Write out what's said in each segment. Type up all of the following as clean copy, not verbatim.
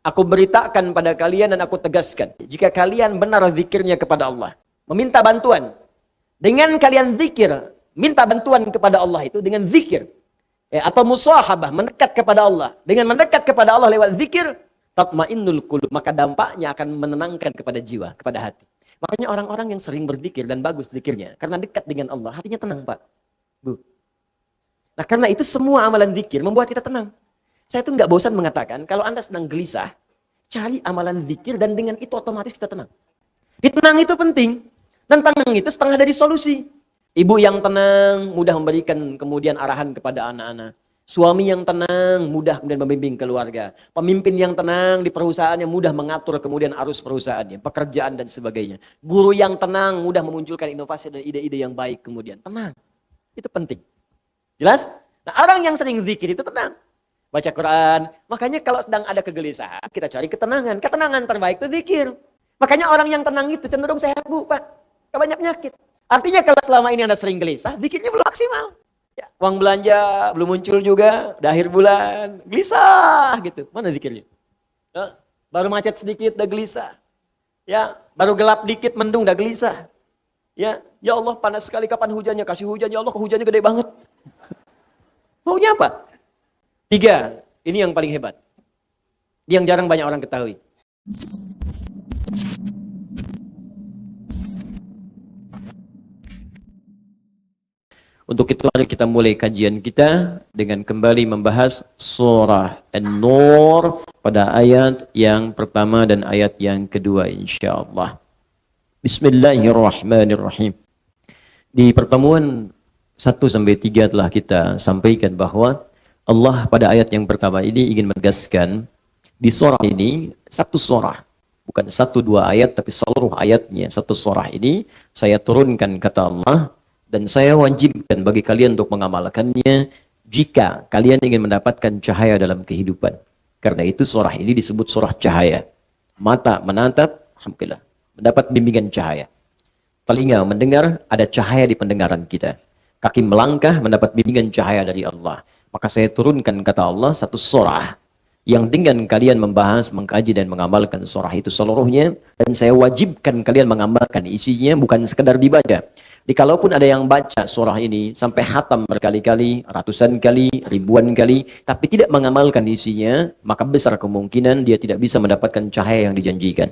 Aku beritakan pada kalian dan aku tegaskan, jika kalian benar zikirnya kepada Allah, meminta bantuan. Dengan kalian zikir, minta bantuan kepada Allah itu dengan zikir. Atau musahabah, mendekat kepada Allah. Dengan mendekat kepada Allah lewat zikir, tatmainnul qulub, maka dampaknya akan menenangkan kepada jiwa, kepada hati. Makanya orang-orang yang sering berzikir dan bagus zikirnya, karena dekat dengan Allah, hatinya tenang, Pak. Bu. Nah, karena itu semua amalan zikir membuat kita tenang. Saya tuh nggak bosan mengatakan, kalau Anda sedang gelisah, cari amalan zikir dan dengan itu otomatis kita tenang. Tenang itu penting. Dan tenang itu setengah dari solusi. Ibu yang tenang, mudah memberikan kemudian arahan kepada anak-anak. Suami yang tenang, mudah kemudian membimbing keluarga. Pemimpin yang tenang di perusahaannya, mudah mengatur kemudian arus perusahaannya, pekerjaan dan sebagainya. Guru yang tenang, mudah memunculkan inovasi dan ide-ide yang baik kemudian. Tenang. Itu penting. Jelas? Nah, orang yang sering zikir itu tenang. Baca Quran. Makanya kalau sedang ada kegelisahan, kita cari ketenangan. Ketenangan terbaik itu zikir. Makanya orang yang tenang itu cenderung sehat, Bu, Pak. Gak banyak penyakit. Artinya kalau selama ini Anda sering gelisah, zikirnya belum maksimal. Ya, uang belanja belum muncul juga, udah akhir bulan, gelisah gitu. Mana zikirnya? Ya, baru macet sedikit, udah gelisah. Ya, baru gelap dikit, mendung, udah gelisah. Ya Allah panas sekali, kapan hujannya? Kasih hujan, ya Allah, hujannya gede banget. Maunya apa? 3, ini yang paling hebat. Yang jarang banyak orang ketahui. Untuk itu mari kita mulai kajian kita dengan kembali membahas surah An-Nur pada ayat yang pertama dan ayat yang kedua insyaallah. Bismillahirrahmanirrahim. Di pertemuan 1-3 telah kita sampaikan bahwa Allah pada ayat yang pertama ini ingin menegaskan di surah ini satu surah, bukan 1-2 ayat tapi seluruh ayatnya satu surah ini saya turunkan kata Allah dan saya wajibkan bagi kalian untuk mengamalkannya jika kalian ingin mendapatkan cahaya dalam kehidupan. Karena itu surah ini disebut surah cahaya. Mata menatap, alhamdulillah, mendapat bimbingan cahaya. Telinga mendengar, ada cahaya di pendengaran kita. Kaki melangkah, mendapat bimbingan cahaya dari Allah. Maka saya turunkan kata Allah satu surah yang dengan kalian membahas, mengkaji dan mengamalkan surah itu seluruhnya, dan saya wajibkan kalian mengamalkan isinya, bukan sekedar dibaca. Kalaupun ada yang baca surah ini sampai khatam berkali-kali, ratusan kali, ribuan kali, tapi tidak mengamalkan isinya, maka besar kemungkinan dia tidak bisa mendapatkan cahaya yang dijanjikan.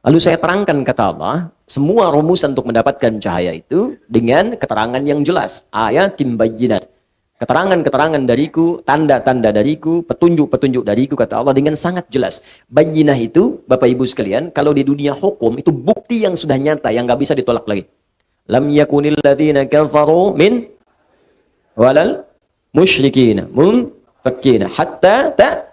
Lalu saya terangkan kata Allah, semua rumusan untuk mendapatkan cahaya itu dengan keterangan yang jelas, ayatim bayyinat. Keterangan-keterangan dariku, tanda-tanda dariku, petunjuk-petunjuk dariku, kata Allah dengan sangat jelas. Bayyinah itu, Bapak Ibu sekalian, kalau di dunia hukum, itu bukti yang sudah nyata, yang nggak bisa ditolak lagi. Lam yakunil ladzina kafaru min walal musyrikina munfakkina hatta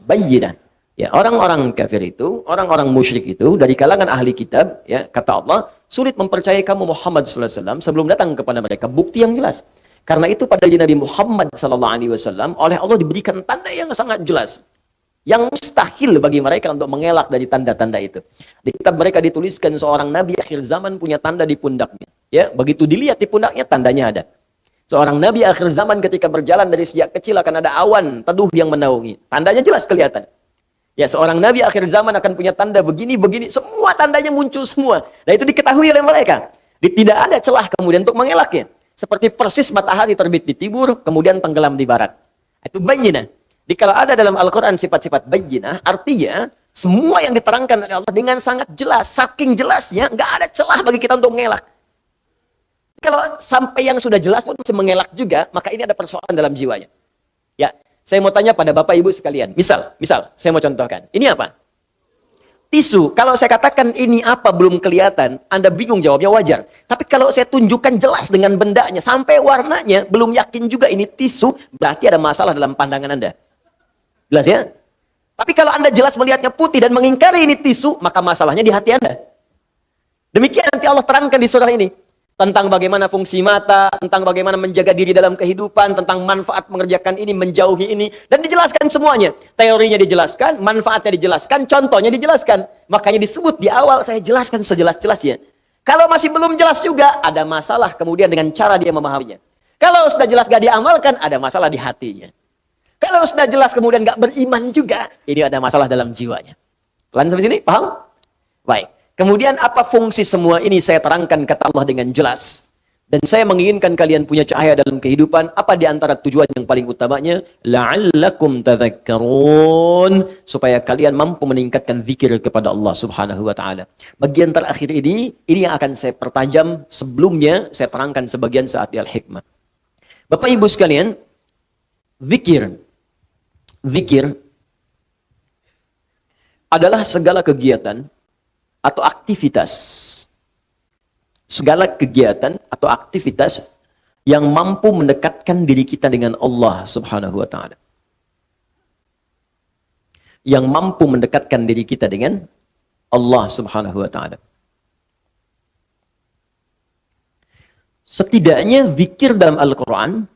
bayyinah. Ya, orang-orang kafir itu, orang-orang musyrik itu, dari kalangan ahli kitab, ya, kata Allah, sulit mempercayai kamu Muhammad SAW sebelum datang kepada mereka bukti yang jelas. Karena itu pada Nabi Muhammad SAW oleh Allah diberikan tanda yang sangat jelas, yang mustahil bagi mereka untuk mengelak dari tanda-tanda itu. Di kitab mereka dituliskan seorang nabi akhir zaman punya tanda di pundaknya. Ya, begitu dilihat di pundaknya tandanya ada. Seorang nabi akhir zaman ketika berjalan dari sejak kecil akan ada awan teduh yang menaungi. Tandanya jelas kelihatan. Ya, seorang nabi akhir zaman akan punya tanda begini-begini, semua tandanya muncul semua. Dan itu diketahui oleh mereka. Tidak ada celah kemudian untuk mengelaknya. Seperti persis matahari terbit di timur, kemudian tenggelam di barat. Itu bayyinah. Kalau ada dalam Al-Quran sifat-sifat bayyinah, artinya semua yang diterangkan oleh Allah dengan sangat jelas, saking jelasnya, nggak ada celah bagi kita untuk mengelak. Kalau sampai yang sudah jelas pun masih mengelak juga, maka ini ada persoalan dalam jiwanya. Ya, saya mau tanya pada Bapak Ibu sekalian. Misal, saya mau contohkan. Ini apa? Tisu. Kalau saya katakan ini apa belum kelihatan, Anda bingung jawabnya wajar. Tapi kalau saya tunjukkan jelas dengan bendanya, sampai warnanya, belum yakin juga ini tisu, berarti ada masalah dalam pandangan Anda. Jelas ya? Tapi kalau Anda jelas melihatnya putih dan mengingkari ini tisu, maka masalahnya di hati Anda. Demikian nanti Allah terangkan di surah ini. Tentang bagaimana fungsi mata, tentang bagaimana menjaga diri dalam kehidupan, tentang manfaat mengerjakan ini, menjauhi ini. Dan dijelaskan semuanya. Teorinya dijelaskan, manfaatnya dijelaskan, contohnya dijelaskan. Makanya disebut di awal, saya jelaskan sejelas-jelasnya. Kalau masih belum jelas juga, ada masalah kemudian dengan cara dia memahaminya. Kalau sudah jelas gak diamalkan, ada masalah di hatinya. kalau sudah jelas kemudian nggak beriman juga, ini ada masalah dalam jiwanya. Pelan sampai sini, paham? Baik. Kemudian apa fungsi semua ini saya terangkan kata Allah dengan jelas. Dan saya menginginkan kalian punya cahaya dalam kehidupan. Apa di antara tujuan yang paling utamanya? La'allakum tadhakkarun. Supaya kalian mampu meningkatkan zikir kepada Allah subhanahu wa ta'ala. Bagian terakhir ini yang akan saya pertajam. Sebelumnya, saya terangkan sebagian saat di Al-Hikmah. Bapak Ibu sekalian, zikir adalah segala kegiatan atau aktivitas. Segala kegiatan atau aktivitas yang mampu mendekatkan diri kita dengan Allah subhanahu wa ta'ala. Yang mampu mendekatkan diri kita dengan Allah subhanahu wa ta'ala. Setidaknya zikir dalam Al-Quran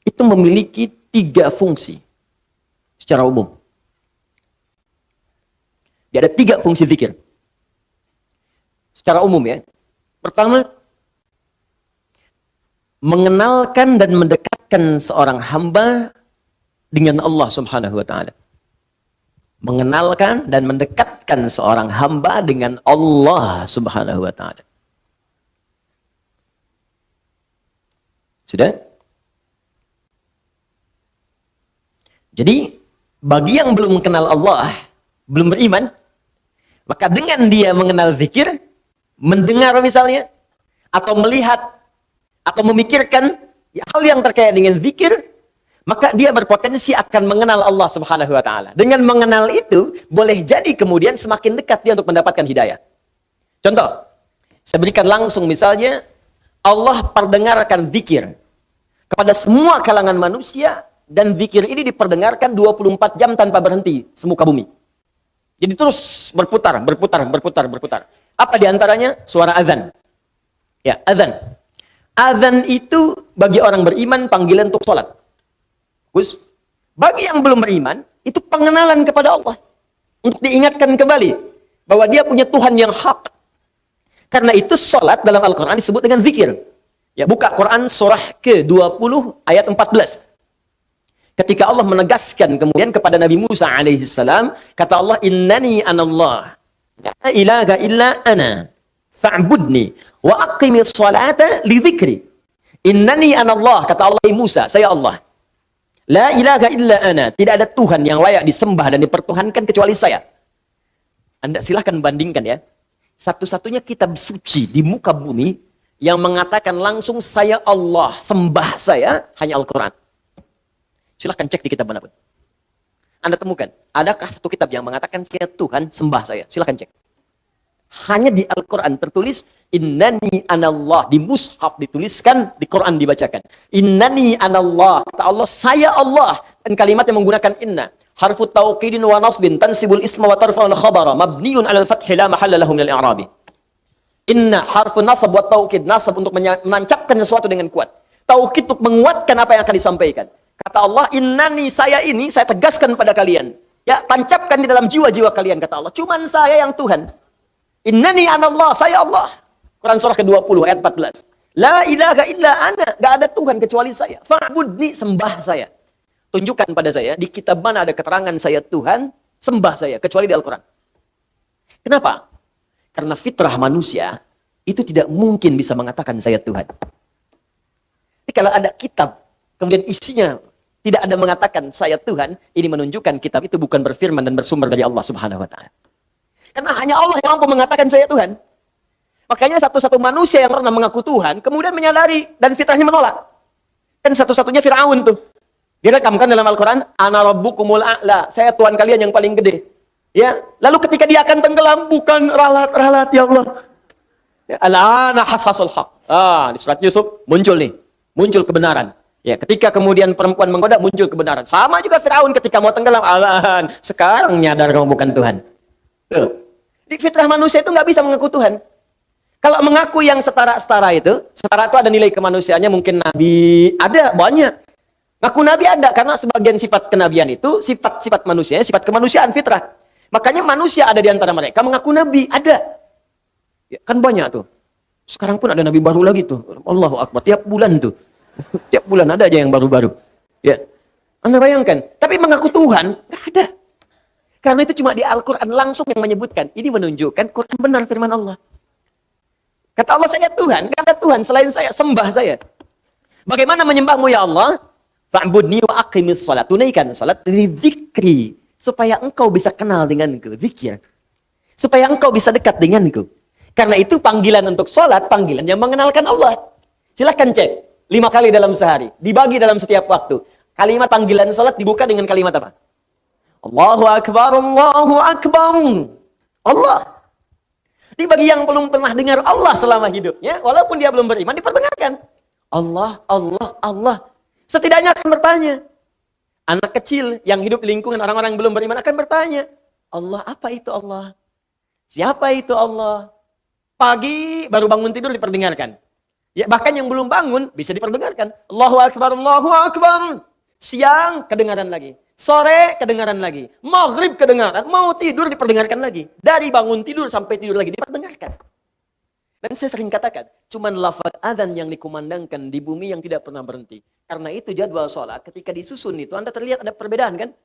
itu memiliki 3 fungsi secara umum. Ada 3 fungsi zikir. Secara umum ya. Pertama, mengenalkan dan mendekatkan seorang hamba dengan Allah subhanahu wa ta'ala. Mengenalkan dan mendekatkan seorang hamba dengan Allah subhanahu wa ta'ala. Sudah? Jadi, bagi yang belum mengenal Allah, belum beriman, maka dengan dia mengenal zikir, mendengar misalnya, atau melihat, atau memikirkan hal yang terkait dengan zikir, maka dia berpotensi akan mengenal Allah subhanahu wa ta'ala. Dengan mengenal itu, boleh jadi kemudian semakin dekat dia untuk mendapatkan hidayah. Contoh, saya berikan langsung misalnya, Allah perdengarkan zikir kepada semua kalangan manusia, dan zikir ini diperdengarkan 24 jam tanpa berhenti, semuka bumi. Jadi terus berputar. Apa diantaranya? Suara azan. Ya, azan. Azan itu bagi orang beriman panggilan untuk sholat. Terus, bagi yang belum beriman, itu pengenalan kepada Allah. Untuk diingatkan kembali bahwa dia punya Tuhan yang hak. Karena itu sholat dalam Al-Quran disebut dengan zikir. Ya, buka Quran surah ke-20 ayat 14. Ketika Allah menegaskan kemudian kepada Nabi Musa alaihissalam, kata Allah, innani anallah, la ilaha illa ana, fa'budni, wa aqimis salata li dzikri. Innani anallah, kata Allah Musa, saya Allah. La ilaha illa ana, tidak ada Tuhan yang layak disembah dan dipertuhankan kecuali saya. Anda silahkan bandingkan ya. Satu-satunya kitab suci di muka bumi yang mengatakan langsung saya Allah, sembah saya, hanya Al-Quran. Silahkan cek di kitab manapun. Anda temukan, adakah satu kitab yang mengatakan saya Tuhan, sembah saya? Silahkan cek. Hanya di Al-Quran tertulis, innani anallah. Di mushaf dituliskan, di Quran dibacakan. Innani anallah. Kata Allah, saya Allah. Dan kalimat yang menggunakan inna. Harfu tauqidin wa nasbin, tansibul isma wa tarfa'ul khabara, mabniun alal fathi la mahalla lahu minal i'rabi. Inna harfu nasab wa tauqid. Nasab untuk menancapkan sesuatu dengan kuat. Tauqid untuk menguatkan apa yang akan disampaikan. Kata Allah, innani, saya ini, saya tegaskan pada kalian. Ya, tancapkan di dalam jiwa-jiwa kalian, kata Allah. Cuman saya yang Tuhan. Innani anallah, saya Allah. Quran surah ke-20 ayat 14. La ilaha illa ana, gak ada Tuhan kecuali saya. Fa'budni, sembah saya. Tunjukkan pada saya, di kitab mana ada keterangan saya Tuhan, sembah saya, kecuali di Al-Quran. Kenapa? Karena fitrah manusia, itu tidak mungkin bisa mengatakan saya Tuhan. Jadi kalau ada kitab, kemudian isinya tidak ada mengatakan saya Tuhan, ini menunjukkan kitab itu bukan berfirman dan bersumber dari Allah subhanahu wa ta'ala. Karena hanya Allah yang mampu mengatakan saya Tuhan. Makanya satu-satu manusia yang pernah mengaku Tuhan, kemudian menyadari dan fitrahnya menolak. Kan satu-satunya Fir'aun tuh. Direkamkan dalam Al-Quran, ana rabbukumul a'la, saya Tuhan kalian yang paling gede. Ya, lalu ketika dia akan tenggelam, bukan ralat-ralat ya Allah. Ya, al-ana hasasul haq. Di surat Yusuf muncul nih, muncul kebenaran. Ya, ketika kemudian perempuan menggoda, muncul kebenaran. Sama juga Fir'aun ketika mau tenggelam, alan, sekarang nyadar kamu bukan Tuhan. Tuh. Di fitrah manusia itu nggak bisa mengaku Tuhan. Kalau mengaku yang setara-setara itu, setara itu ada nilai kemanusiaannya, mungkin Nabi, ada, banyak. Ngaku Nabi ada, karena sebagian sifat kenabian itu, sifat-sifat manusia, sifat kemanusiaan, fitrah. Makanya manusia ada di antara mereka mengaku Nabi, ada. Ya, kan banyak tuh. Sekarang pun ada Nabi baru lagi tuh. Allahu Akbar, tiap bulan tuh. Tiap bulan ada aja yang baru-baru. Ya. Anda bayangkan. Tapi mengaku Tuhan, nggak ada. Karena itu cuma di Al-Quran langsung yang menyebutkan. Ini menunjukkan Quran benar firman Allah. Kata Allah, saya Tuhan. Nggak ada Tuhan selain saya. Sembah saya. Bagaimana menyembahmu ya Allah? Fa'budni wa aqimis salat. Tunaikan salat lidzikri. Supaya engkau bisa kenal denganku. Zikir. Supaya engkau bisa dekat denganku. Karena itu panggilan untuk salat, panggilan yang mengenalkan Allah. Silahkan cek. 5 kali dalam sehari. Dibagi dalam setiap waktu. Kalimat panggilan salat dibuka dengan kalimat apa? Allahu Akbar, Allahu Akbar. Allah. Ini bagi yang belum pernah dengar Allah selama hidupnya, walaupun dia belum beriman, diperdengarkan. Allah, Allah, Allah. Setidaknya akan bertanya. Anak kecil yang hidup di lingkungan orang-orang yang belum beriman akan bertanya. Allah, apa itu Allah? Siapa itu Allah? Pagi baru bangun tidur diperdengarkan. Ya, bahkan yang belum bangun bisa diperdengarkan. Allahu Akbar, Allahu Akbar. Siang kedengaran lagi. Sore kedengaran lagi. Maghrib kedengaran. Mau tidur diperdengarkan lagi. Dari bangun tidur sampai tidur lagi diperdengarkan. Dan saya sering katakan, cuman lafaz adzan yang dikumandangkan di bumi yang tidak pernah berhenti. Karena itu jadwal sholat ketika disusun itu Anda terlihat ada perbedaan kan?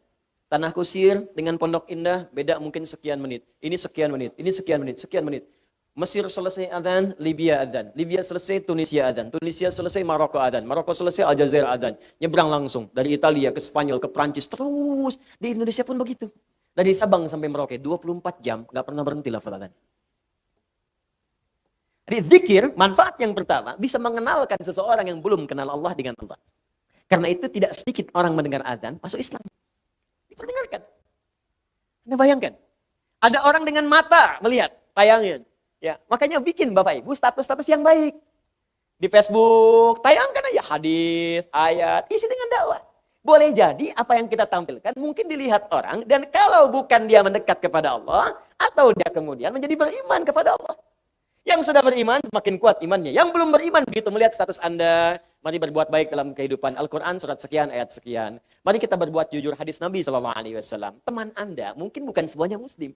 Tanah Kusir dengan Pondok Indah beda mungkin sekian menit. Ini sekian menit, ini sekian menit, sekian menit. Mesir selesai adzan, Libya adzan. Libya selesai, Tunisia adzan. Tunisia selesai, Maroko adzan. Maroko selesai, Aljazair adzan. Nyebrang langsung dari Italia ke Spanyol ke Prancis terus. Di Indonesia pun begitu. Dari Sabang sampai Merauke 24 jam nggak pernah berhenti lafaz adzan. Jadi zikir, manfaat yang pertama bisa mengenalkan seseorang yang belum kenal Allah dengan Allah. Karena itu tidak sedikit orang mendengar adzan masuk Islam. Diperdengarkan. Anda bayangkan, ada orang dengan mata melihat tayangan. Ya, makanya bikin Bapak Ibu status-status yang baik. Di Facebook, tayangkan aja hadis, ayat, isi dengan dakwah. Boleh jadi apa yang kita tampilkan mungkin dilihat orang, dan kalau bukan dia mendekat kepada Allah, atau dia kemudian menjadi beriman kepada Allah. Yang sudah beriman semakin kuat imannya. Yang belum beriman begitu melihat status Anda, mari berbuat baik dalam kehidupan. Al-Quran surat sekian, ayat sekian. Mari kita berbuat jujur, hadis Nabi SAW. Teman Anda mungkin bukan semuanya Muslim.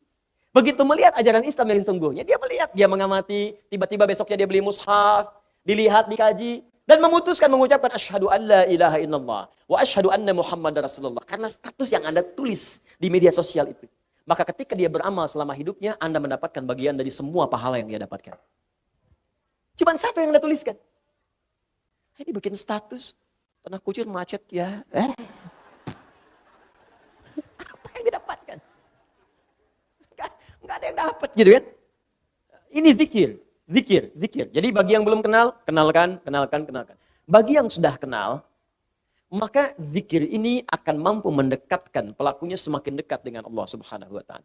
Begitu melihat ajaran Islam yang sesungguhnya, dia melihat, dia mengamati, tiba-tiba besoknya dia beli mushaf, dilihat, dikaji, dan memutuskan mengucapkan asyhadu an la ilaha illallah wa asyhadu anna Muhammadar Rasulullah. Karena status yang Anda tulis di media sosial itu. Maka ketika dia beramal selama hidupnya, Anda mendapatkan bagian dari semua pahala yang dia dapatkan. Cuma satu yang Anda tuliskan. Ini bikin status, Tanah Kusir macet ya. Apa yang didapatkan? Nggak ada yang dapat gitu kan. Ini zikir. Jadi bagi yang belum kenal, kenalkan. Bagi yang sudah kenal, maka zikir ini akan mampu mendekatkan pelakunya semakin dekat dengan Allah Subhanahu wa Ta'ala.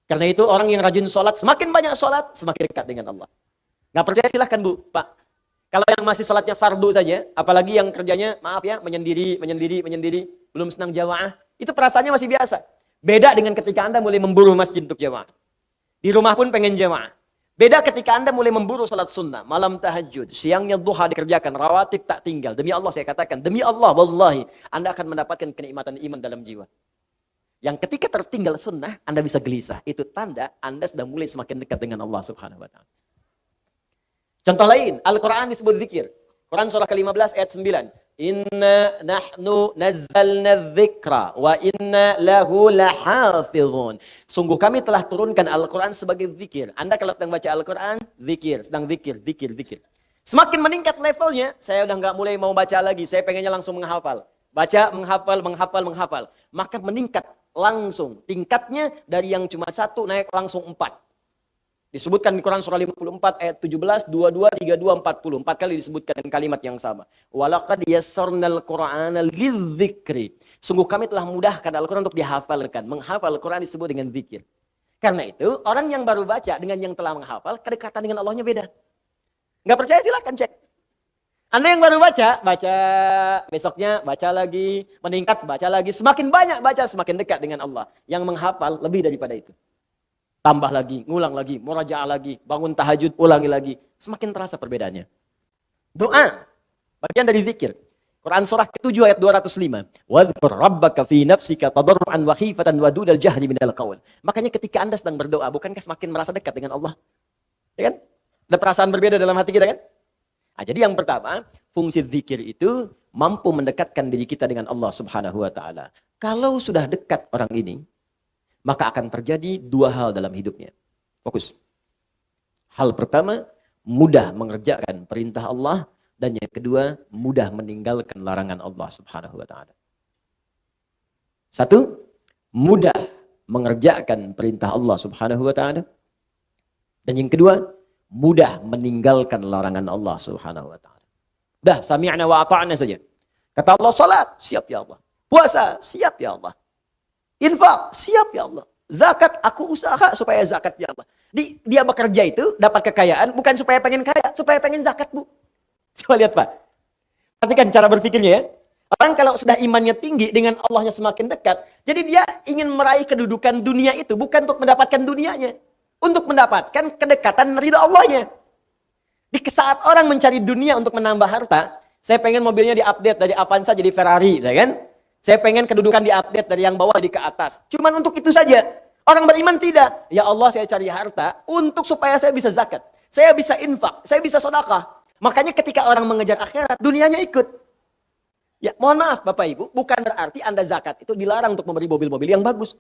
Karena itu orang yang rajin sholat, semakin banyak sholat, semakin dekat dengan Allah. Nggak percaya silahkan Bu, Pak. Kalau yang masih sholatnya fardu saja, apalagi yang kerjanya, maaf ya, menyendiri, belum senang jamaah, itu perasaannya masih biasa. Beda dengan ketika Anda mulai memburu masjid untuk jamaah. Di rumah pun pengen jamaah. Beda ketika Anda mulai memburu salat sunnah, malam tahajud, siangnya duha dikerjakan, rawatib tak tinggal. Demi Allah saya katakan, demi Allah, wallahi, Anda akan mendapatkan kenikmatan iman dalam jiwa. Yang ketika tertinggal sunnah, Anda bisa gelisah. Itu tanda Anda sudah mulai semakin dekat dengan Allah Subhanahu wa Ta'ala. Contoh lain, Al-Quran disebut zikir. Quran surah ke-15 ayat 9. Inna nahnu nazzalna dzikra wa inna lahu lahafizun. Sungguh kami telah turunkan Al-Quran sebagai zikir. Anda kalau sedang baca Al-Quran, sedang zikir. Semakin meningkat levelnya, saya udah nggak mulai mau baca lagi, saya pengennya langsung menghafal. Baca, menghafal. Maka meningkat langsung. Tingkatnya dari yang cuma 1 naik langsung 4. Disebutkan di Quran surah 54 ayat 17, 22, 32, 40. 4 kali disebutkan dengan kalimat yang sama. Walaqad yassarnal Qur'ana lidzikri. Sungguh kami telah mudahkan Al-Quran untuk dihafalkan. Menghafal Al-Quran disebut dengan zikir. Karena itu, orang yang baru baca dengan yang telah menghafal, kedekatan dengan Allahnya beda. Nggak percaya silahkan cek. Anda yang baru baca, besoknya baca lagi, meningkat, baca lagi. Semakin banyak baca, semakin dekat dengan Allah. Yang menghafal lebih daripada itu. Tambah lagi, ngulang lagi, murajaah lagi, bangun tahajud, ulangi lagi. Semakin terasa perbedaannya. Doa, bagian dari zikir. Quran surah ke-7 ayat 205. Wadhkur rabbaka fi nafsika tadarruan wa khifatan wa dunal jahri minal qaul. Makanya ketika Anda sedang berdoa, bukankah semakin merasa dekat dengan Allah? Ya kan? Ada perasaan berbeda dalam hati kita kan? Nah, jadi yang pertama, fungsi zikir itu mampu mendekatkan diri kita dengan Allah Subhanahu wa taala. Kalau sudah dekat orang ini, maka akan terjadi dua hal dalam hidupnya. Fokus. Hal pertama, mudah mengerjakan perintah Allah, dan yang kedua, mudah meninggalkan larangan Allah Subhanahu wa taala. Satu, mudah mengerjakan perintah Allah Subhanahu wa taala. Dan yang kedua, mudah meninggalkan larangan Allah Subhanahu wa taala. Udah, sami'na wa ata'na saja. Kata Allah, salat, siap ya Allah. Puasa, siap ya Allah. Infak, siap ya Allah. Zakat, aku usaha supaya zakat ya Allah. Dia bekerja itu dapat kekayaan bukan supaya pengen kaya, supaya pengen zakat, Bu. Coba lihat, Pak. Perhatikan cara berpikirnya ya. Orang kalau sudah imannya tinggi, dengan Allahnya semakin dekat, jadi dia ingin meraih kedudukan dunia itu bukan untuk mendapatkan dunianya, untuk mendapatkan kedekatan ridha Allahnya. Di saat orang mencari dunia untuk menambah harta, saya pengen mobilnya diupdate dari Avanza jadi Ferrari, ya kan? Saya pengen kedudukan diupdate dari yang bawah di ke atas. Cuman untuk itu saja. Orang beriman tidak. Ya Allah, saya cari harta untuk supaya saya bisa zakat, saya bisa infak, saya bisa sedekah. Makanya ketika orang mengejar akhirat, dunianya ikut. Ya, mohon maaf Bapak Ibu, bukan berarti Anda zakat itu dilarang untuk membeli mobil-mobil yang bagus.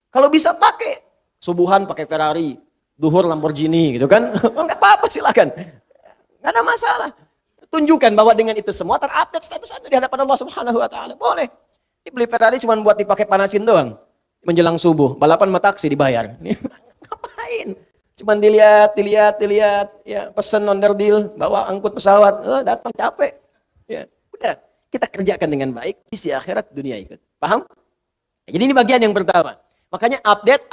Kalau bisa pakai, subuhan pakai Ferrari, duhur Lamborghini gitu kan. Enggak apa-apa, silakan. Enggak ada masalah. Tunjukkan bahwa dengan itu semua terupdate status Anda di hadapan Allah Subhanahu wa taala. Boleh. Beli Ferrari cuma buat dipakai panasin doang. Menjelang subuh, balapan sama taksi dibayar. Ngapain? Cuman dilihat, ya, pesen onder deal, bawa angkut pesawat, datang capek. Ya, udah. Kita kerjakan dengan baik, di akhirat dunia ikut. Paham? Jadi ini bagian yang pertama. Makanya update.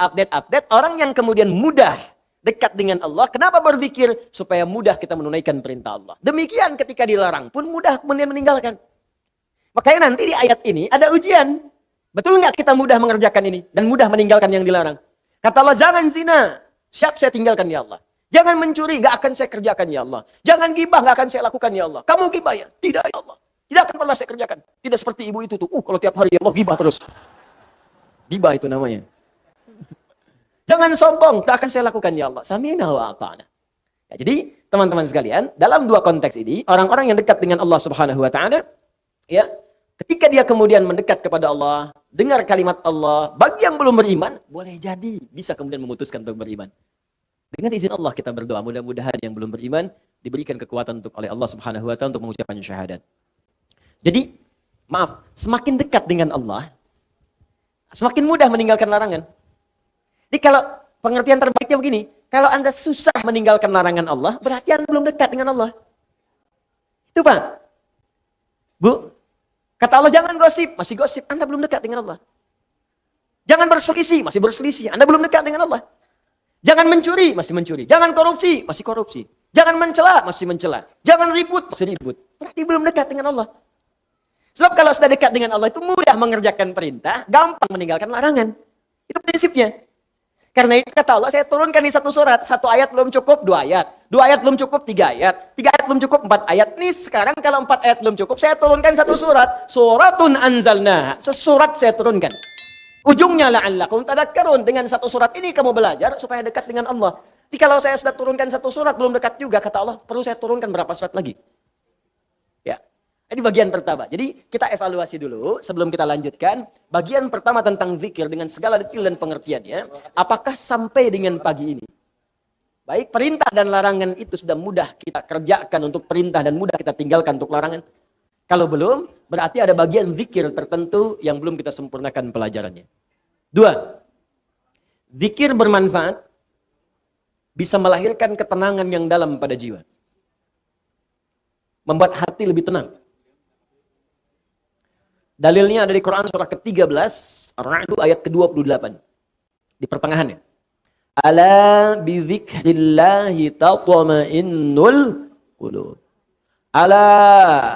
Orang yang kemudian mudah dekat dengan Allah, kenapa berpikir? Supaya mudah kita menunaikan perintah Allah. Demikian ketika dilarang pun mudah kemudian meninggalkan. Makanya nanti di ayat ini ada ujian. Betul nggak kita mudah mengerjakan ini? Dan mudah meninggalkan yang dilarang? Kata Allah, jangan zina. Siap saya tinggalkan ya Allah. Jangan mencuri, nggak akan saya kerjakan ya Allah. Jangan gibah, nggak akan saya lakukan ya Allah. Kamu gibah ya? Tidak ya Allah. Tidak akan pernah saya kerjakan. Tidak seperti ibu itu tuh. Kalau tiap hari ya Allah gibah terus. Gibah itu namanya. Jangan sombong, tak akan saya lakukan ya Allah. Sami'na wa ata'na. Ya, jadi teman-teman sekalian, dalam dua konteks ini, orang-orang yang dekat dengan Allah Subhanahu wa taala, ya, ketika dia kemudian mendekat kepada Allah, dengar kalimat Allah, bagi yang belum beriman, boleh jadi bisa kemudian memutuskan untuk beriman. Dengan izin Allah kita berdoa, mudah-mudahan yang belum beriman diberikan kekuatan oleh Allah Subhanahu wa taala untuk mengucapkan syahadat. Jadi, maaf, semakin dekat dengan Allah, semakin mudah meninggalkan larangan. Jadi kalau pengertian terbaiknya begini, kalau Anda susah meninggalkan larangan Allah, berarti Anda belum dekat dengan Allah. Itu Pak. Bu, kata Allah jangan gosip, masih gosip, Anda belum dekat dengan Allah. Jangan berselisih, masih berselisih, Anda belum dekat dengan Allah. Jangan mencuri, masih mencuri. Jangan korupsi, masih korupsi. Jangan mencela, masih mencela. Jangan ribut, masih ribut. Berarti belum dekat dengan Allah. Sebab kalau sudah dekat dengan Allah itu mudah mengerjakan perintah, gampang meninggalkan larangan. Itu prinsipnya. Karena itu kata Allah, saya turunkan di satu surat. Satu ayat belum cukup, dua ayat. Dua ayat belum cukup, tiga ayat. Tiga ayat belum cukup, 4 ayat. Nih sekarang kalau 4 ayat belum cukup, saya turunkan satu surat. Suratun anzalna. Sesurat saya turunkan. Ujungnya la'allakum tadakkarun. Dengan satu surat ini kamu belajar supaya dekat dengan Allah. Jadi kalau saya sudah turunkan satu surat, belum dekat juga, kata Allah, perlu saya turunkan berapa surat lagi? Ya. Ini bagian pertama. Jadi kita evaluasi dulu sebelum kita lanjutkan. Bagian pertama tentang zikir dengan segala detail dan pengertiannya. Apakah sampai dengan pagi ini? Baik, perintah dan larangan itu sudah mudah kita kerjakan untuk perintah dan mudah kita tinggalkan untuk larangan. Kalau belum, berarti ada bagian zikir tertentu yang belum kita sempurnakan pelajarannya. 2. Zikir bermanfaat bisa melahirkan ketenangan yang dalam pada jiwa. Membuat hati lebih tenang. Dalilnya ada di Quran surah ke-13, Ar-Ra'd ayat ke-28. Di pertengahannya. Ala bi dzikrillahi tatma'innul qulub. Ala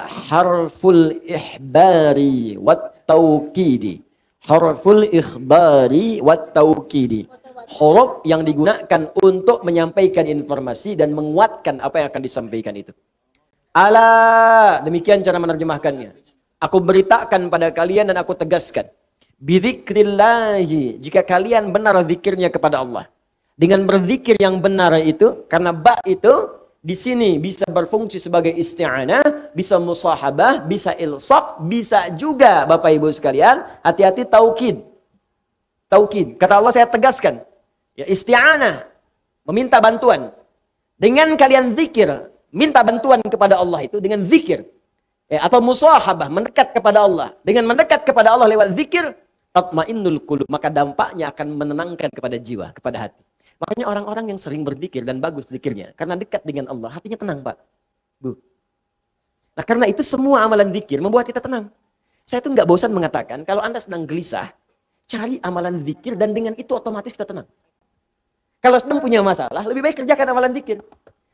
harful ihbari wat taukidi. Harful ikhbari wat taukidi. Huruf yang digunakan untuk menyampaikan informasi dan menguatkan apa yang akan disampaikan itu. Ala, demikian cara menerjemahkannya. Aku beritakan pada kalian dan aku tegaskan. Bidzikrillahi, jika kalian benar zikirnya kepada Allah. Dengan berzikir yang benar itu, karena ba itu di sini bisa berfungsi sebagai isti'anah, bisa musahabah, bisa ilsaq, bisa juga Bapak Ibu sekalian, hati-hati taukid. Taukid. Kata Allah, saya tegaskan, ya isti'anah, meminta bantuan. Dengan kalian zikir, minta bantuan kepada Allah itu dengan zikir. Ya, atau musahabah, mendekat kepada Allah. Dengan mendekat kepada Allah lewat zikir, tatmainnul qulub, maka dampaknya akan menenangkan kepada jiwa, kepada hati. Makanya orang-orang yang sering berzikir dan bagus zikirnya, karena dekat dengan Allah, hatinya tenang, Pak. Bu. Nah, karena itu semua amalan zikir membuat kita tenang. Saya tuh nggak bosan mengatakan, kalau Anda sedang gelisah, cari amalan zikir dan dengan itu otomatis kita tenang. Kalau sedang punya masalah, lebih baik kerjakan amalan zikir.